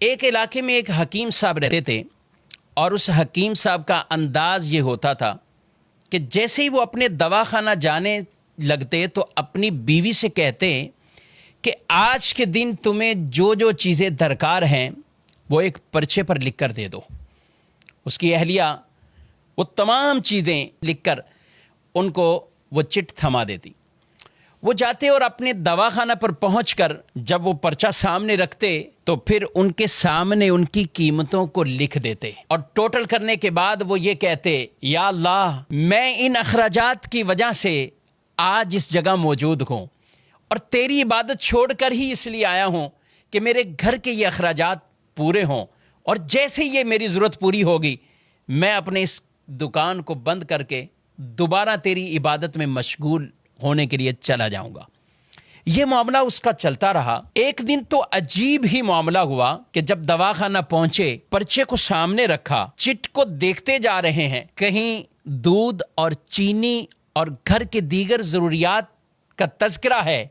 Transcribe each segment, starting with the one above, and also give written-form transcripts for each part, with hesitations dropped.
ایک علاقے میں ایک حکیم صاحب رہتے تھے اور اس حکیم صاحب کا انداز یہ ہوتا تھا کہ جیسے ہی وہ اپنے دواخانہ جانے لگتے تو اپنی بیوی سے کہتے کہ آج کے دن تمہیں جو جو چیزیں درکار ہیں وہ ایک پرچے پر لکھ کر دے دو۔ اس کی اہلیہ وہ تمام چیزیں لکھ کر ان کو وہ چٹ تھما دیتی۔ وہ جاتے اور اپنے دواخانہ پر پہنچ کر جب وہ پرچہ سامنے رکھتے تو پھر ان کے سامنے ان کی قیمتوں کو لکھ دیتے اور ٹوٹل کرنے کے بعد وہ یہ کہتے، یا اللہ میں ان اخراجات کی وجہ سے آج اس جگہ موجود ہوں اور تیری عبادت چھوڑ کر ہی اس لیے آیا ہوں کہ میرے گھر کے یہ اخراجات پورے ہوں، اور جیسے یہ میری ضرورت پوری ہوگی میں اپنے اس دکان کو بند کر کے دوبارہ تیری عبادت میں مشغول ہونے کے لیے چلا جاؤں گا۔ یہ معاملہ اس کا چلتا رہا۔ ایک دن تو عجیب ہی معاملہ ہوا کہ جب دواخانہ پہنچے، پرچے کو سامنے رکھا، چٹ کو دیکھتے جا رہے ہیں، کہیں دودھ اور چینی اور گھر کے دیگر ضروریات کا تذکرہ ہے،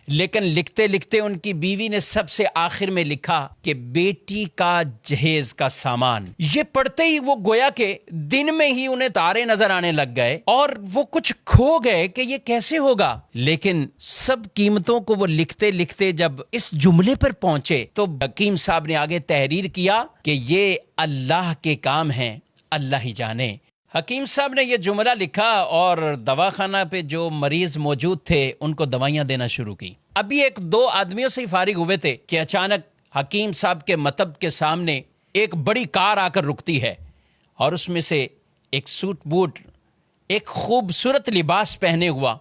لیکن لکھتے لکھتے ان کی بیوی نے سب سے آخر میں لکھا کہ بیٹی کا جہیز کا سامان۔ یہ پڑھتے ہی وہ گویا کہ دن میں ہی انہیں تارے نظر آنے لگ گئے اور وہ کچھ کھو گئے کہ یہ کیسے ہوگا۔ لیکن سب قیمتوں کو وہ لکھتے لکھتے جب اس جملے پر پہنچے تو حکیم صاحب نے آگے تحریر کیا کہ یہ اللہ کے کام ہیں، اللہ ہی جانے۔ حکیم صاحب نے یہ جملہ لکھا اور دواخانہ پہ جو مریض موجود تھے ان کو دوائیاں دینا شروع کی۔ ابھی ایک دو آدمیوں سے ہی فارغ ہوئے تھے کہ اچانک حکیم صاحب کے مطب کے سامنے ایک بڑی کار آ کر رکتی ہے اور اس میں سے ایک سوٹ بوٹ، ایک خوبصورت لباس پہنے ہوا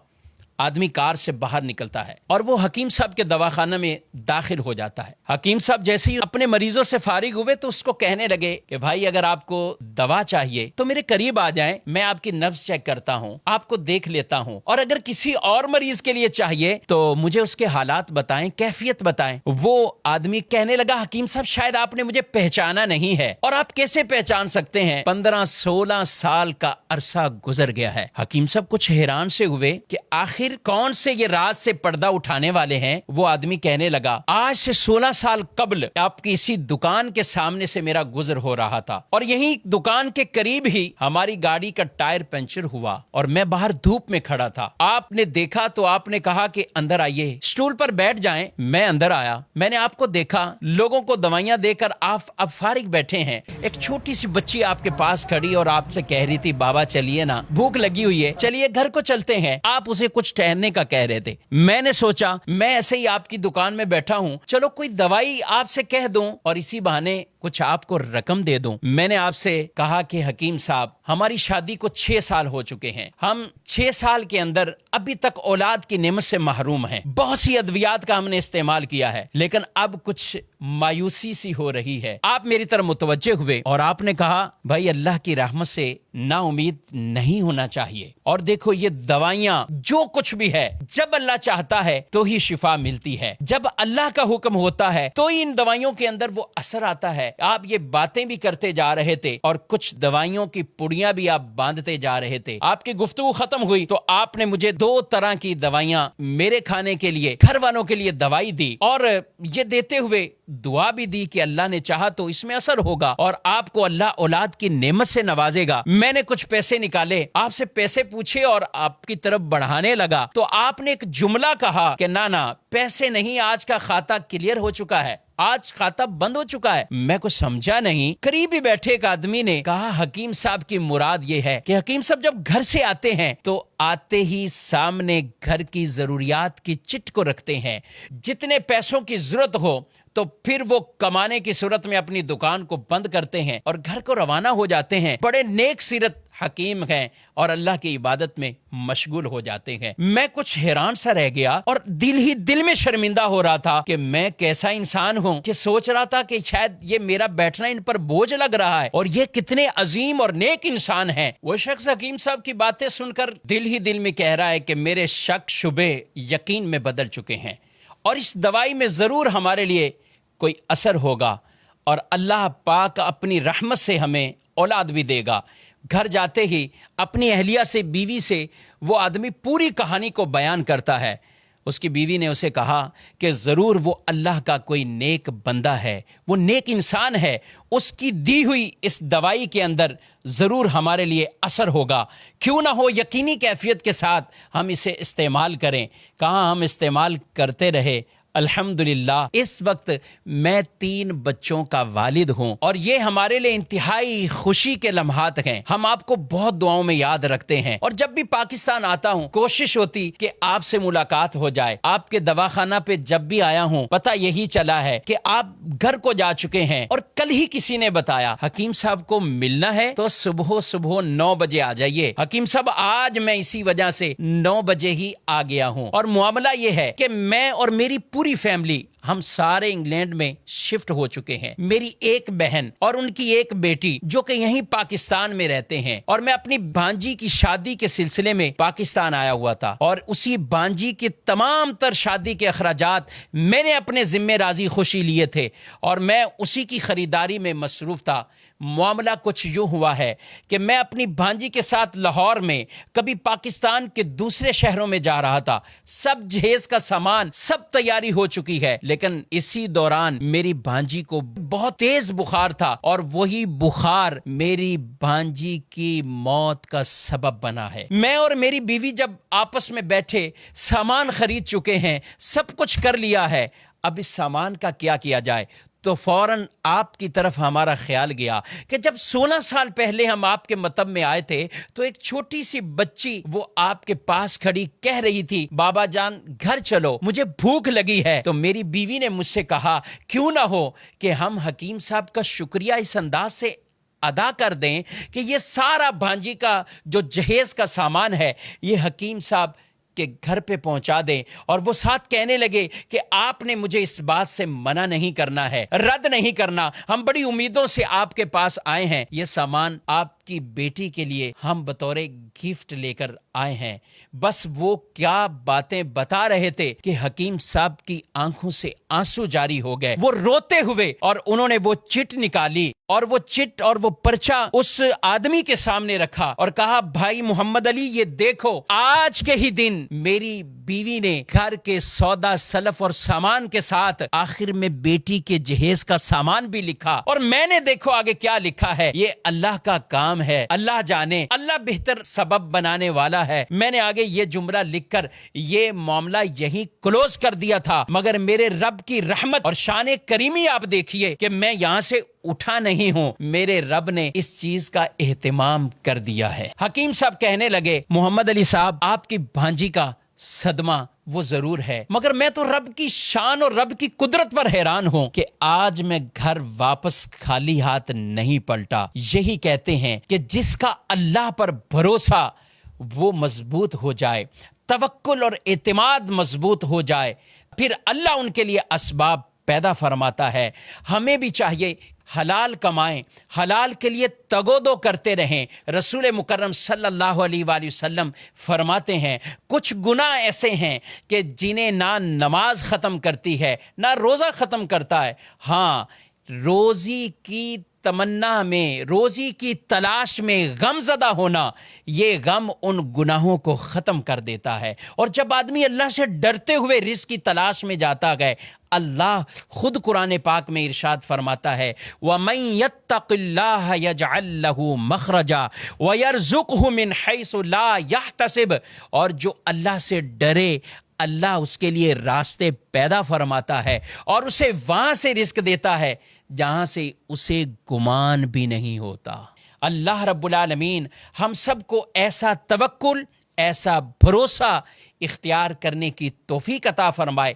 آدمی کار سے باہر نکلتا ہے اور وہ حکیم صاحب کے دواخانہ میں داخل ہو جاتا ہے۔ حکیم صاحب جیسے ہی اپنے مریضوں سے فارغ ہوئے تو اس کو کہنے لگے کہ بھائی اگر آپ کو دوا چاہیے تو میرے قریب آ جائیں، میں آپ کی نبض چیک کرتا ہوں، آپ کو دیکھ لیتا ہوں، اور اگر کسی اور مریض کے لیے چاہیے تو مجھے اس کے حالات بتائیں، کیفیت بتائیں۔ وہ آدمی کہنے لگا، حکیم صاحب شاید آپ نے مجھے پہچانا نہیں ہے، اور آپ کیسے پہچان سکتے ہیں؟ 15-16 سال کا عرصہ گزر گیا ہے۔ حکیم صاحب کچھ حیران سے ہوئے کہ آخر کون سے یہ راز سے پردہ اٹھانے والے ہیں۔ وہ آدمی کہنے لگا، آج سے 16 سال قبل آپ کی اسی دکان کے سامنے سے میرا گزر ہو رہا تھا اور یہی دکان کے قریب ہی ہماری گاڑی کا ٹائر پنچر ہوا اور میں باہر دھوپ میں کھڑا تھا، آپ نے دیکھا تو آپ نے کہا کہ اندر آئیے، اسٹول پر بیٹھ جائیں۔ میں اندر آیا، میں نے آپ کو دیکھا، لوگوں کو دوائیاں دے کر آپ اب فارغ بیٹھے ہیں، ایک چھوٹی سی بچی آپ کے پاس کھڑی اور آپ سے کہہ رہی تھی بابا چلیے نا، بھوک لگی ہوئی ہے، چلیے گھر کو چلتے ہیں۔ آپ اسے کچھ ٹہلنے کا کہہ رہے تھے۔ میں نے سوچا میں ایسے ہی آپ کی دکان میں بیٹھا ہوں، چلو کوئی دوائی آپ سے کہہ دوں اور اسی بہانے کچھ آپ کو رقم دے دوں۔ میں نے آپ سے کہا کہ حکیم صاحب ہماری شادی کو 6 سال ہو چکے ہیں، ہم 6 سال کے اندر ابھی تک اولاد کی نعمت سے محروم ہیں، بہت سی ادویات کا ہم نے استعمال کیا ہے، لیکن اب کچھ مایوسی سی ہو رہی ہے۔ آپ میری طرف متوجہ ہوئے اور آپ نے کہا بھائی اللہ کی رحمت سے نا امید نہیں ہونا چاہیے، اور دیکھو یہ دوائیاں جو کچھ بھی ہے جب اللہ چاہتا ہے تو ہی شفا ملتی ہے، جب اللہ کا حکم ہوتا ہے تو ہی ان دوائیوں کے اندر وہ اثر آتا ہے۔ آپ یہ باتیں بھی کرتے جا رہے تھے اور کچھ دوائیوں کی پڑیاں بھی آپ باندھتے جا رہے تھے۔ آپ کی گفتگو ختم ہوئی تو آپ نے مجھے 2 طرح کی دوائیاں میرے کھانے کے لیے، گھر والوں کے لیے دوائی دی، اور یہ دیتے ہوئے دعا بھی دی کہ اللہ نے چاہا تو اس میں اثر ہوگا اور آپ کو اللہ اولاد کی نعمت سے نوازے گا۔ میں نے کچھ پیسے نکالے، آپ سے پیسے پوچھے اور آپ کی طرف بڑھانے لگا تو آپ نے ایک جملہ کہا کہ نا پیسے نہیں، آج کا کھاتا کلیئر ہو چکا ہے، آج کھاتا بند ہو چکا ہے۔ میں کچھ سمجھا نہیں۔ قریب ہی بیٹھے ایک آدمی نے کہا حکیم صاحب کی مراد یہ ہے کہ حکیم صاحب جب گھر سے آتے ہیں تو آتے ہی سامنے گھر کی ضروریات کی چٹ کو رکھتے ہیں، جتنے پیسوں کی ضرورت ہو تو پھر وہ کمانے کی صورت میں اپنی دکان کو بند کرتے ہیں اور گھر کو روانہ ہو جاتے ہیں۔ بڑے نیک سیرت حکیم ہیں اور اللہ کی عبادت میں مشغول ہو جاتے ہیں۔ میں کچھ حیران سا رہ گیا اور دل میں شرمندہ ہو رہا تھا کہ میں کیسا انسان ہوں کہ سوچ رہا تھا کہ شاید یہ میرا بیٹھنا ان پر بوجھ لگ رہا ہے اور یہ کتنے عظیم اور نیک انسان ہیں۔ وہ شخص حکیم صاحب کی باتیں سن کر دل میں کہہ رہا ہے کہ میرے شک شبے یقین میں بدل چکے ہیں اور اس دوائی میں ضرور ہمارے لیے کوئی اثر ہوگا اور اللہ پاک اپنی رحمت سے ہمیں اولاد بھی دے گا۔ گھر جاتے ہی اپنی اہلیہ سے، بیوی سے وہ آدمی پوری کہانی کو بیان کرتا ہے۔ اس کی بیوی نے اسے کہا کہ ضرور وہ اللہ کا کوئی نیک بندہ ہے، وہ نیک انسان ہے، اس کی دی ہوئی اس دوائی کے اندر ضرور ہمارے لیے اثر ہوگا، کیوں نہ ہو یقینی کیفیت کے ساتھ ہم اسے استعمال کریں۔ کہاں ہم استعمال کرتے رہے۔ الحمدللہ اس وقت میں 3 بچوں کا والد ہوں، اور یہ ہمارے لیے انتہائی خوشی کے لمحات ہیں۔ ہم آپ کو بہت دعاؤں میں یاد رکھتے ہیں، اور جب بھی پاکستان آتا ہوں کوشش ہوتی کہ آپ سے ملاقات ہو جائے۔ آپ کے دواخانہ پہ جب بھی آیا ہوں پتہ یہی چلا ہے کہ آپ گھر کو جا چکے ہیں، اور کل ہی کسی نے بتایا حکیم صاحب کو ملنا ہے تو صبح 9 بجے آ جائیے۔ حکیم صاحب آج میں اسی وجہ سے 9 بجے ہی آ گیا ہوں، اور معاملہ یہ ہے کہ میں اور میری پوری فیملی ہم سارے انگلینڈ میں شفٹ ہو چکے ہیں۔ میری ایک بہن اور ان کی ایک بیٹی جو کہ یہیں پاکستان میں رہتے ہیں، اور میں اپنی بھانجی کی شادی کے سلسلے میں پاکستان آیا ہوا تھا، اور اسی بھانجی کے تمام تر شادی کے اخراجات میں نے اپنے ذمہ راضی خوشی لیے تھے، اور میں اسی کی خریداری میں مصروف تھا۔ معاملہ کچھ یوں ہوا ہے کہ میں اپنی بھانجی کے ساتھ لاہور میں کبھی پاکستان کے دوسرے شہروں میں جا رہا تھا، سب جہیز کا سامان سب تیاری ہو چکی ہے، لیکن اسی دوران میری بھانجی کو بہت تیز بخار تھا، اور وہی بخار میری بھانجی کی موت کا سبب بنا ہے۔ میں اور میری بیوی جب آپس میں بیٹھے سامان خرید چکے ہیں، سب کچھ کر لیا ہے، اب اس سامان کا کیا کیا جائے، تو فوراً آپ کی طرف ہمارا خیال گیا کہ جب 16 سال پہلے ہم آپ کے مطب میں آئے تھے تو ایک چھوٹی سی بچی وہ آپ کے پاس کھڑی کہہ رہی تھی بابا جان گھر چلو مجھے بھوک لگی ہے۔ تو میری بیوی نے مجھ سے کہا کیوں نہ ہو کہ ہم حکیم صاحب کا شکریہ اس انداز سے ادا کر دیں کہ یہ سارا بھانجی کا جو جہیز کا سامان ہے یہ حکیم صاحب کہ گھر پہ پہنچا دیں۔ اور وہ ساتھ کہنے لگے کہ آپ نے مجھے اس بات سے منع نہیں کرنا ہے، رد نہیں کرنا، ہم بڑی امیدوں سے آپ کے پاس آئے ہیں، یہ سامان آپ کی بیٹی کے لیے ہم بطور گفٹ لے کر آئے ہیں۔ بس وہ کیا باتیں بتا رہے تھے کہ حکیم صاحب کی آنکھوں سے آنسو جاری ہو گئے، وہ روتے ہوئے، اور انہوں نے وہ چٹ نکالی، اور وہ چٹ اور وہ پرچہ اس آدمی کے سامنے رکھا اور کہا بھائی محمد علی یہ دیکھو آج کے ہی دن میری بیوی نے گھر کے سودا سلف اور سامان کے ساتھ آخر میں بیٹی کے جہیز کا سامان بھی لکھا، اور میں نے دیکھو آگے کیا لکھا ہے، یہ اللہ کا کام ہے، اللہ جانے، اللہ بہتر سبب بنانے والا ہے۔ میں نے آگے یہ جملہ لکھ کر یہ معاملہ یہیں کلوز کر دیا تھا، مگر میرے رب کی رحمت اور شان کریمی آپ دیکھیے کہ میں یہاں سے اٹھا نہیں ہوں، میرے رب نے اس چیز کا اہتمام کر دیا ہے۔ حکیم صاحب کہنے لگے محمد علی صاحب آپ کی بھانجی کا صدمہ وہ ضرور ہے، مگر میں تو رب کی شان اور رب کی قدرت پر حیران ہوں کہ آج میں گھر واپس خالی ہاتھ نہیں پلٹا۔ یہی کہتے ہیں کہ جس کا اللہ پر بھروسہ وہ مضبوط ہو جائے، توکل اور اعتماد مضبوط ہو جائے، پھر اللہ ان کے لیے اسباب پیدا فرماتا ہے۔ ہمیں بھی چاہیے حلال کمائیں، حلال کے لیے تگودو کرتے رہیں۔ رسول مکرم صلی اللہ علیہ وآلہ وسلم فرماتے ہیں کچھ گناہ ایسے ہیں کہ جنہیں نہ نماز ختم کرتی ہے نہ روزہ ختم کرتا ہے، ہاں روزی کی تمنا میں، روزی کی تلاش میں غم زدہ ہونا، یہ غم ان گناہوں کو ختم کر دیتا ہے۔ اور جب آدمی اللہ سے ڈرتے ہوئے رزق کی تلاش میں جاتا گئے، اللہ خود قرآن پاک میں ارشاد فرماتا ہے وَمَن يَتَّقِ اللَّهَ يَجْعَل لَّهُ مَخْرَجًا وَيَرْزُقْهُ مِنْ حَيْثُ لَا يَحْتَسِبُ، اور جو اللہ سے ڈرے اللہ اس کے لیے راستے پیدا فرماتا ہے اور اسے وہاں سے رزق دیتا ہے جہاں سے اسے گمان بھی نہیں ہوتا۔ اللہ رب العالمین ہم سب کو ایسا توکل، ایسا بھروسہ اختیار کرنے کی توفیق عطا فرمائے۔